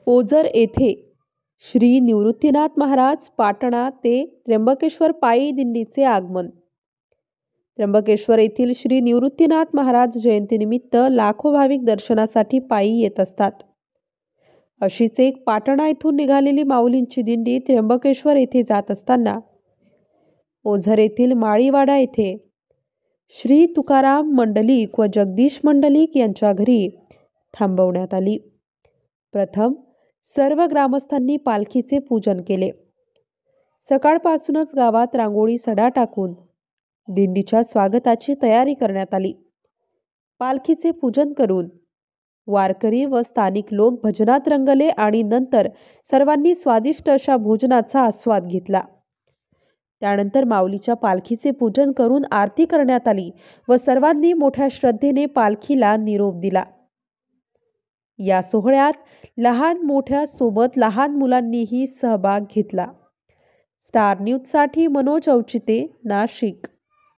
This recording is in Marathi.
ओझर येथे श्री निवृत्तीनाथ महाराज पाटणा ते त्र्यंबकेश्वर पायी दिंडीचे आगमन. त्र्यंबकेश्वर येथील श्री निवृत्तीनाथ महाराज जयंतीनिमित्त लाखो भाविक दर्शनासाठी पायी येत असतात. अशीच एक पाटणा येथून निघालेली माऊलींची दिंडी त्र्यंबकेश्वर येथे जात असताना ओझर येथील माळीवाडा येथे श्री तुकाराम मंडलिक व जगदीश मंडलिक यांच्या घरी थांबवण्यात आली. प्रथम सर्व ग्रामस्थांनी पालखीचे पूजन केले. सकाळपासूनच गावात रांगोळी सडा टाकून दिंडीच्या स्वागताची तयारी करण्यात आली. पालखीचे पूजन करून वारकरी व स्थानिक लोक भजनात रंगले आणि नंतर सर्वांनी स्वादिष्ट अशा भोजनाचा आस्वाद घेतला. त्यानंतर माऊलीच्या पालखीचे पूजन करून आरती करण्यात आली व सर्वांनी मोठ्या श्रद्धेने पालखीला निरोप दिला. या सोहळ्यात लहान मोठ्या सोबत लहान मुलांनीही सहभाग घेतला. स्टार न्यूजसाठी मनोज औचिते, नाशिक.